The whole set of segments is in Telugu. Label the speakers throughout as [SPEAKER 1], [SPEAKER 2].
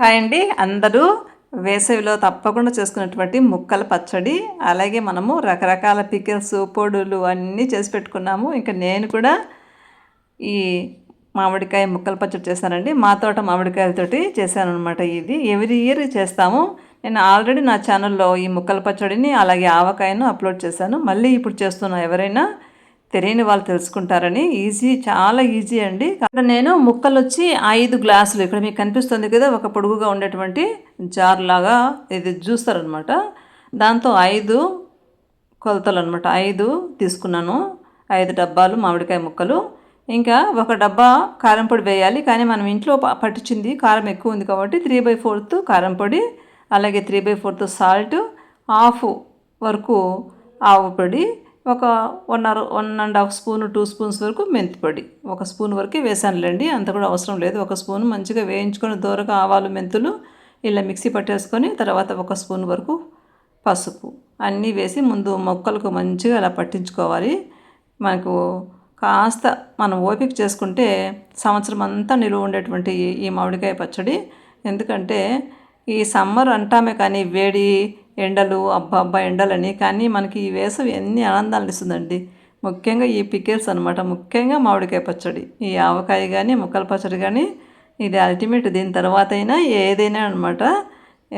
[SPEAKER 1] హాయ్ అండి. అందరూ వేసవిలో తప్పకుండా చేసుకునేటువంటి ముక్కల పచ్చడి, అలాగే మనము రకరకాల పికిల్స్, పొడులు అన్నీ చేసి పెట్టుకున్నాము. ఇంకా నేను కూడా ఈ మామిడికాయ ముక్కల పచ్చడి చేశానండి. మా తోట మామిడికాయలతోటి చేశాననమాట. ఇది ఎవ్రీ ఇయర్ చేస్తాము. నేను ఆల్రెడీ నా ఛానల్లో ఈ ముక్కల పచ్చడిని అలాగే ఆవకాయను అప్లోడ్ చేశాను. మళ్ళీ ఇప్పుడు చేస్తున్నా. ఎవరైనా తెలియని వాళ్ళు తెలుసుకుంటారని. చాలా ఈజీ అండి. ఇక్కడ నేను ముక్కలు వచ్చి 5 గ్లాసులు, ఇక్కడ మీకు కనిపిస్తుంది కదా, ఒక పొడుగుగా ఉండేటువంటి జార్ లాగా ఇది జ్యూసర్ దాంతో 5 కొలతలు అనమాట. 5 తీసుకున్నాను. 5 డబ్బాలు మామిడికాయ ముక్కలు. ఇంకా ఒక డబ్బా కారం పొడి వేయాలి, కానీ మనం ఇంట్లో పట్టించింది కారం ఎక్కువ ఉంది కాబట్టి 3/4 కారం పొడి, అలాగే 3/4 సాల్ట్, హాఫ్ వరకు ఆవు పొడి, ఒక 1.5 స్పూను 2 స్పూన్స్ వరకు మెంతి పొడి, 1 స్పూన్ వరకు వేసానులేండి. అంత కూడా అవసరం లేదు. 1 స్పూన్ మంచిగా వేయించుకొని దూరగా ఆవాలు మెంతులు ఇలా మిక్సీ పట్టేసుకొని, తర్వాత 1 స్పూన్ వరకు పసుపు అన్నీ వేసి ముందు మొక్కలకు మంచిగా అలా పట్టించుకోవాలి. మనకు కాస్త మనం ఓపిక చేసుకుంటే సంవత్సరం అంతా నిలువ ఉండేటువంటి ఈ మామిడికాయ పచ్చడి. ఎందుకంటే ఈ సమ్మర్ అంటామే కానీ వేడి ఎండలు అబ్బా ఎండలని, కానీ మనకి ఈ వేసవి ఎన్ని ఆనందాలు ఇస్తుందండి. ముఖ్యంగా ఈ పికిల్స్ అనమాట. ముఖ్యంగా మామిడికాయ పచ్చడి, ఈ ఆవకాయ కానీ ముక్కల పచ్చడి కానీ ఇది అల్టిమేట్. దీని తర్వాత అయినా ఏదైనా అనమాట.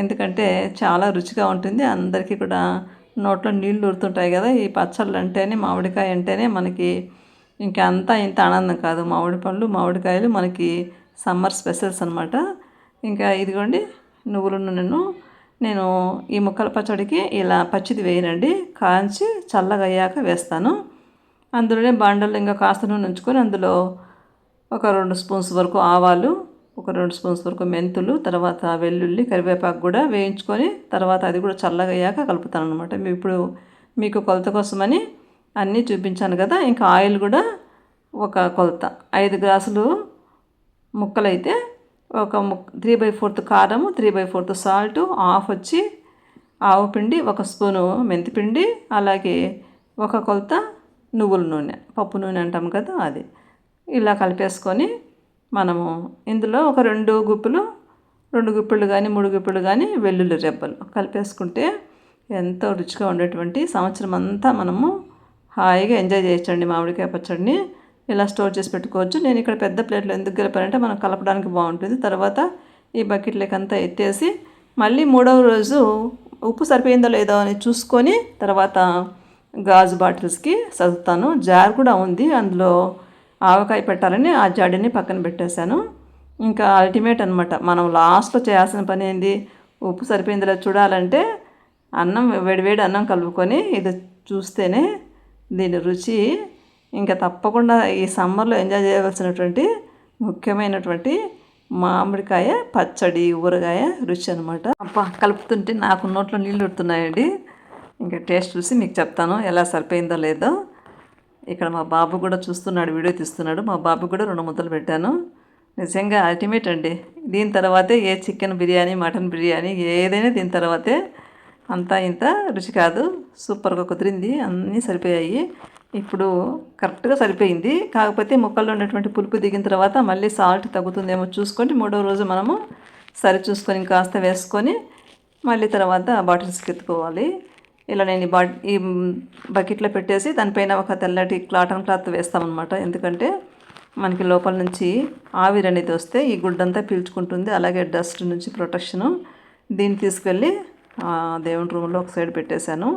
[SPEAKER 1] ఎందుకంటే చాలా రుచిగా ఉంటుంది. అందరికీ కూడా నోట్లో నీళ్ళు ఊరుతుంటాయి కదా. ఈ పచ్చళ్ళు అంటేనే, మామిడికాయ అంటేనే మనకి ఇంకా అంతా ఇంత ఆనందం కాదు. మామిడి పండ్లు మామిడికాయలు మనకి సమ్మర్ స్పెషల్స్ అనమాట. ఇంకా ఇదిగోండి నువ్వుల నూనెను నేను ఈ ముక్కల పచ్చడికి ఇలా పచ్చిది వేయనండి, కాంచి చల్లగా అయ్యాక వేస్తాను. అందులోనే బాండల్లో ఇంకా కాస్త నూనె ఉంచుకొని అందులో ఒక 2 స్పూన్స్ వరకు ఆవాలు, ఒక 2 స్పూన్స్ వరకు మెంతులు, తర్వాత వెల్లుల్లి కరివేపాకు కూడా వేయించుకొని తర్వాత అది కూడా చల్లగా అయ్యాక కలుపుతాను అనమాట. ఇప్పుడు మీకు కొలత కోసమని అన్నీ చూపించాను కదా. ఇంకా ఆయిల్ కూడా ఒక కొలత 5 గ్లాసులు ముక్కలైతే ఒక 3/4 కారము, 3/4 సాల్ట్, హాఫ్ వచ్చి ఆవు పిండి, 1 స్పూను మెంతిపిండి, అలాగే 1 కొలత నువ్వుల నూనె, పప్పు నూనె అంటాం కదా అది. ఇలా కలిపేసుకొని మనము ఇందులో ఒక 2 గుప్పిళ్ళు కానీ 3 గుప్పిళ్ళు కానీ వెల్లుల్లి రెబ్బలు కలిపేసుకుంటే ఎంతో రుచిగా ఉండేటువంటి సంవత్సరం అంతా మనము హాయిగా ఎంజాయ్ చేయొచ్చండి మామిడికాయ పచ్చడిని. ఇలా స్టోర్ చేసి పెట్టుకోవచ్చు. నేను ఇక్కడ పెద్ద ప్లేట్లో ఎందుకు కలిపానంటే మనం కలపడానికి బాగుంటుంది. తర్వాత ఈ బకెట్లోకి అంతా ఎత్తేసి మళ్ళీ 3వ రోజు ఉప్పు సరిపోయిందో లేదో అని చూసుకొని తర్వాత గాజు బాటిల్స్కి సర్దుతాను. జార్ కూడా ఉంది, అందులో ఆవకాయ పెట్టాలని ఆ జాడిని పక్కన పెట్టేశాను. ఇంకా అల్టిమేట్ అనమాట. మనం లాస్ట్లో చేయాల్సిన పని ఏంది, ఉప్పు సరిపోయిందో లేదో చూడాలంటే అన్నం వేడివేడి అన్నం కలుపుకొని ఇది చూస్తేనే దీని రుచి ఇంకా తప్పకుండా ఈ సమ్మర్లో ఎంజాయ్ చేయవలసినటువంటి ముఖ్యమైనటువంటి మామిడికాయ పచ్చడి, ఊరగాయ రుచి అనమాట. అబ్బా కలుపుతుంటే నాకు నోట్లో నీళ్ళు ఉడుతున్నాయండి. ఇంకా టేస్ట్ చూసి మీకు చెప్తాను ఎలా సరిపోయిందో లేదో. ఇక్కడ మా బాబు కూడా చూస్తున్నాడు, వీడియో తీస్తున్నాడు. మా బాబు కూడా 2 ముద్దలు పెట్టాను. నిజంగా అల్టిమేట్ అండి. దీని తర్వాతే ఏ చికెన్ బిర్యానీ, మటన్ బిర్యానీ ఏదైనా దీని తర్వాతే. అంతా ఇంత రుచి కాదు, సూపర్గా కుదిరింది. అన్నీ సరిపోయాయి. ఇప్పుడు కరెక్ట్గా సరిపోయింది. కాకపోతే ముక్కల్లో ఉన్నటువంటి పులుపు దిగిన తర్వాత మళ్ళీ సాల్ట్ తగ్గుతుందేమో చూసుకొని 3వ రోజు మనము సరి చూసుకొని కాస్త వేసుకొని మళ్ళీ తర్వాత బాటిల్స్కి ఎత్తుకోవాలి. ఇలా నేను ఈ బకెట్లో పెట్టేసి దానిపైన ఒక తెల్లటి కాటన్ క్లాత్ వేస్తామన్నమాట. ఎందుకంటే మనకి లోపల నుంచి ఆవిరి అనేది వస్తే ఈ గుడ్డంతా పీల్చుకుంటుంది. అలాగే డస్ట్ నుంచి ప్రొటెక్షను. దీన్ని తీసుకెళ్ళి దేవుని రూమ్లో ఒక సైడ్ పెట్టేశాను.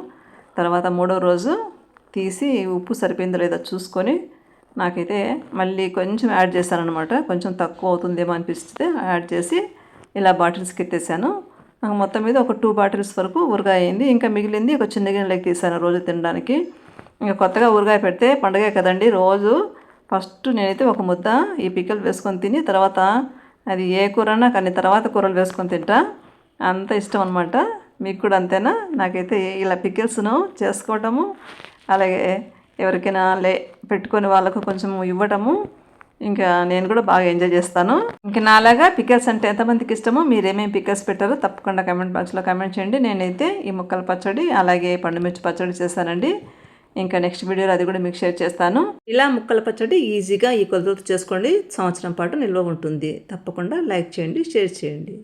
[SPEAKER 1] తర్వాత 3వ రోజు తీసి ఉప్పు సరిపోయిందో లేదో చూసుకొని నాకైతే మళ్ళీ కొంచెం యాడ్ చేశానమాట. కొంచెం తక్కువ అవుతుందేమో అనిపిస్తే యాడ్ చేసి ఇలా బాటిల్స్కి ఎత్తేసాను. నాకు మొత్తం మీద ఒక 2 బాటిల్స్ వరకు ఊరగాయ అయింది. ఇంకా మిగిలింది ఒక చిన్న గిన్నెలోకి తీసాను రోజు తినడానికి. ఇంకా కొత్తగా ఊరగాయ పెడితే పండగే కదండి. రోజు ఫస్ట్ నేనైతే ఒక ముద్ద ఈ పిక్కలు వేసుకొని తిని తర్వాత అది ఏ కూరన్నా కానీ తర్వాత కూరలు వేసుకొని తింటా. అంత ఇష్టం అనమాట. మీకు కూడా అంతేనా? నాకైతే ఇలా పికిల్స్ను చేసుకోవటము, అలాగే ఎవరికైనా పెట్టుకొని వాళ్ళకు కొంచెం ఇవ్వటము, ఇంకా నేను కూడా బాగా ఎంజాయ్ చేస్తాను. ఇంకా నాలాగా పికిల్స్ అంటే ఎంతమందికి ఇష్టమో, మీరేమేమి పికిల్స్ పెట్టారో తప్పకుండా కామెంట్ బాక్స్లో కామెంట్ చేయండి. నేనైతే ఈ ముక్కల పచ్చడి అలాగే పండుమిర్చి పచ్చడి చేశానండి. ఇంకా నెక్స్ట్ వీడియోలో అది కూడా మీకు షేర్ చేస్తాను. ఇలా ముక్కల పచ్చడి ఈజీగా ఈ కొలతలతో చేసుకోండి. సంవత్సరం పాటు నిల్వ ఉంటుంది. తప్పకుండా లైక్ చేయండి, షేర్ చేయండి.